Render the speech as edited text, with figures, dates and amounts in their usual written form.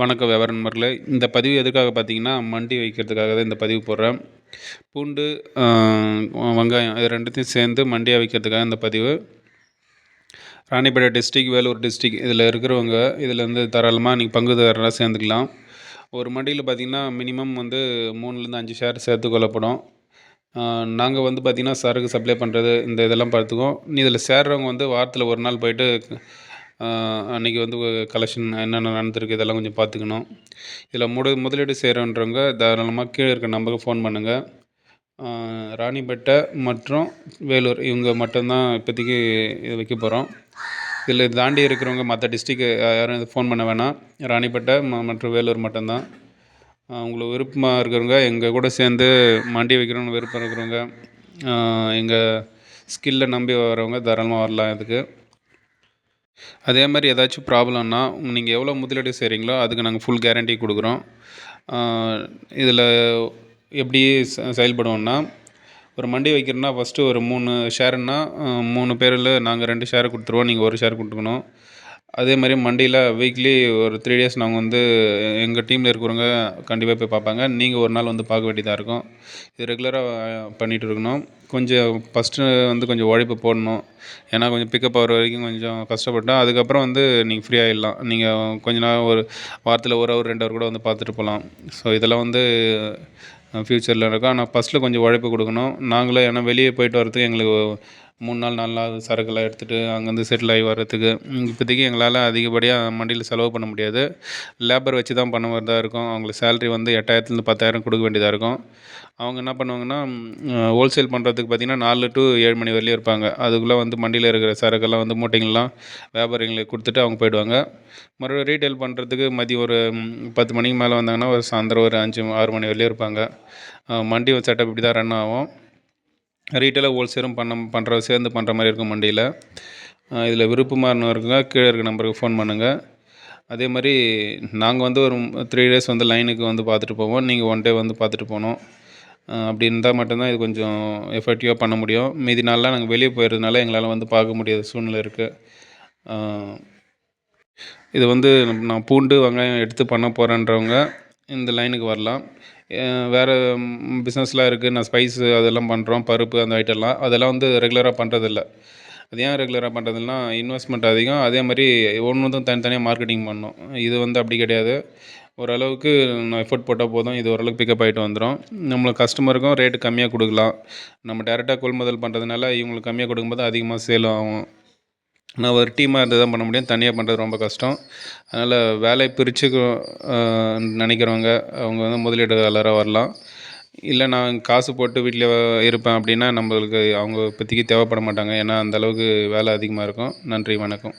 வணக்கம் வியாபார நண்பர்களே. இந்த பதிவு எதுக்காக பார்த்தீங்கன்னா, மண்டி வைக்கிறதுக்காக தான் இந்த பதிவு போடுறேன். பூண்டு, வெங்காயம் இது 2த்தையும் சேர்ந்து மண்டியா வைக்கிறதுக்காக இந்த பதிவு. ராணிப்பேட்டை டிஸ்ட்ரிக், வேலூர் டிஸ்ட்ரிக் இதில் இருக்கிறவங்க இதில் வந்து தாராளமாக நீங்கள் பங்குதாரராக சேர்ந்துக்கலாம். ஒரு மண்டியில் பார்த்தீங்கன்னா மினிமம் வந்து 3லேருந்து 5 ஷேர் சேர்த்து கொள்ளப்படும். நாங்கள் வந்து பார்த்திங்கன்னா சரக்கு சப்ளை பண்ணுறது இந்த இதெல்லாம் பார்த்துக்குவோம். இதில் சேர்றவங்க வந்து வாரத்தில் ஒரு நாள் போயிட்டு அன்றைக்கி வந்து கலெக்ஷன் என்னென்ன நடந்திருக்கு இதெல்லாம் கொஞ்சம் பார்த்துக்கணும். இதில் முதலீடு செய்கிறன்றவங்க தாராளமாக கீழே இருக்க நம்பருக்கு ஃபோன் பண்ணுங்கள். ராணிப்பேட்டை மற்றும் வேலூர் இவங்க மட்டும்தான் இப்போதைக்கு இது வைக்க போகிறோம். இதில் தாண்டி இருக்கிறவங்க மற்ற டிஸ்ட்ரிக்கு யாரும் இது ஃபோன் பண்ண வேணாம். ராணிப்பேட்டை மற்றும் வேலூர் மட்டும்தான். உங்களுக்கு விருப்பமாக இருக்கிறவங்க எங்கள் கூட சேர்ந்து மண்டி வைக்கணும்னு விருப்பம் இருக்கிறவங்க, எங்கள் ஸ்கில்லை நம்பி வரவங்க தாராளமாக வரலாம். இதுக்கு அதே மாதிரி ஏதாச்சும் ப்ராப்ளம்னா நீங்கள் எவ்வளோ முதலீடு செய்கிறீங்களோ அதுக்கு நாங்கள் ஃபுல் கேரண்டி கொடுக்குறோம். இதில் எப்படி செயல்படுவோம்னா, ஒரு மண்டி வைக்கிறோன்னா ஃபஸ்ட்டு ஒரு 3 ஷேருன்னா 3 பேரில் நாங்கள் 2 ஷேர் கொடுத்துருவோம். நீங்கள் 1 ஷேர் கொடுத்துக்கணும். அதே மாதிரி மண்டியில் வீக்லி ஒரு 3 டேஸ் நாங்கள் வந்து எங்கள் டீமில் இருக்கிறவங்க கண்டிப்பாக போய் பார்ப்பாங்க. நீங்கள் ஒரு நாள் வந்து பார்க்க வேண்டியதாக இருக்கும். இது ரெகுலராக பண்ணிகிட்டு இருக்கணும். கொஞ்சம் ஃபஸ்ட்டு வந்து கொஞ்சம் உழைப்பு போடணும். ஏன்னா கொஞ்சம் பிக்கப் ஆகிற வரைக்கும் கொஞ்சம் கஷ்டப்பட்டோம். அதுக்கப்புறம் வந்து நீங்கள் ஃப்ரீ ஆகிடலாம். நீங்கள் கொஞ்ச நாள் ஒரு வாரத்தில் 1 ஹவர் 2 ஹவர் கூட வந்து பார்த்துட்டு போகலாம். ஸோ இதெல்லாம் வந்து ஃப்யூச்சரில் இருக்கும். ஆனால் ஃபஸ்ட்டில் கொஞ்சம் உழைப்பு கொடுக்கணும். நாங்களே ஏன்னா வெளியே போயிட்டு வரதுக்கு எங்களுக்கு 3 நாள் 4 நாள் சரக்குலாம் எடுத்துகிட்டு அங்கேருந்து செட்டில் ஆகி வர்றதுக்கு இப்போதைக்கு எங்களால் அதிகப்படியாக மண்டியில் செலவு பண்ண முடியாது. லேபர் வச்சு தான் பண்ண வேண்டியதாக இருக்கும். அவங்களுக்கு சேலரி வந்து 8000லேருந்து 10,000 கொடுக்க வேண்டியதாக இருக்கும். அவங்க என்ன பண்ணுவாங்கன்னா, ஹோல்சேல் பண்ணுறதுக்கு பார்த்திங்கன்னா 4 to 7 மணி வரையிலும் இருப்பாங்க. அதுக்குள்ளே வந்து மண்டியில் இருக்கிற சரக்கெல்லாம் வந்து மூட்டைங்கள்லாம் வியாபாரிங்களுக்கு கொடுத்துட்டு அவங்க போயிடுவாங்க. மறுபடியும் ரீட்டைல் பண்ணுறதுக்கு மதியம் ஒரு 10 மணிக்கு மேலே வந்தாங்கன்னா ஒரு சாயந்தரம் ஒரு 5 6 மணி வரையிலும் இருப்பாங்க. மண்டி செட்டப் இப்படி தான் ரன் ஆகும். ரீட்டெயிலாக ஹோல்சேலும் சேர்ந்து பண்ணுற மாதிரி இருக்கும் மண்டியில். இதில் விருப்பமாக இருக்குங்க கீழே இருக்க நம்பருக்கு ஃபோன் பண்ணுங்கள். அதே மாதிரி நாங்கள் வந்து ஒரு 3 டேஸ் வந்து லைனுக்கு வந்து பார்த்துட்டு போவோம். நீங்கள் 1 டே வந்து பார்த்துட்டு போகணும். அப்படி இருந்தால் மட்டும்தான் இது கொஞ்சம் எஃபெக்டிவாக பண்ண முடியும். மீதி நாள்லாம் நாங்கள் வெளியே போயிடுறதுனால எங்களால் வந்து பார்க்க முடியாத சூழ்நிலை இருக்குது. இது வந்து நான் பூண்டு வெங்காயம் எடுத்து பண்ண போகிறேன்றவங்க இந்த லைனுக்கு வரலாம். வேறு பிஸ்னஸ்லாம் இருக்குது. நான் ஸ்பைஸு அதெல்லாம் பண்ணுறோம். பருப்பு அந்த ஐட்டம்லாம் அதெல்லாம் வந்து ரெகுலராக பண்ணுறதில்ல. அது ஏன் ரெகுலராக பண்ணுறதில்லனா இன்வெஸ்ட்மெண்ட் அதிகம். அதே மாதிரி ஒவ்வொன்றும் தனித்தனியாக மார்க்கெட்டிங் பண்ணணும். இது வந்து அப்படி கிடையாது. ஓரளவுக்கு நான் எஃபோர்ட் போட்டால் போதும். இது ஓரளவுக்கு பிக்கப் ஆகிட்டு வந்துடும். நம்மளுக்கு கஸ்டமருக்கும் ரேட்டு கம்மியாக கொடுக்கலாம். நம்ம டேரெக்டாக கொள்முதல் பண்ணுறதுனால இவங்களுக்கு கம்மியாக கொடுக்கும்போது அதிகமாக சேல் ஆகும். நான் ஒரு டீமாக இருந்து தான் பண்ண முடியும். தனியாக பண்ணுறது ரொம்ப கஷ்டம். அதனால் வேலையை பிரித்து நினைக்கிறவங்க அவங்க வந்து முதலீட்டாளராக வரலாம். இல்லை நான் காசு போட்டு வீட்டில் இருப்பேன் அப்படின்னா நம்மளுக்கு அவங்க இப்போதைக்கு தேவைப்பட மாட்டாங்க. ஏன்னா அந்தளவுக்கு வேலை அதிகமாக இருக்கும். நன்றி, வணக்கம்.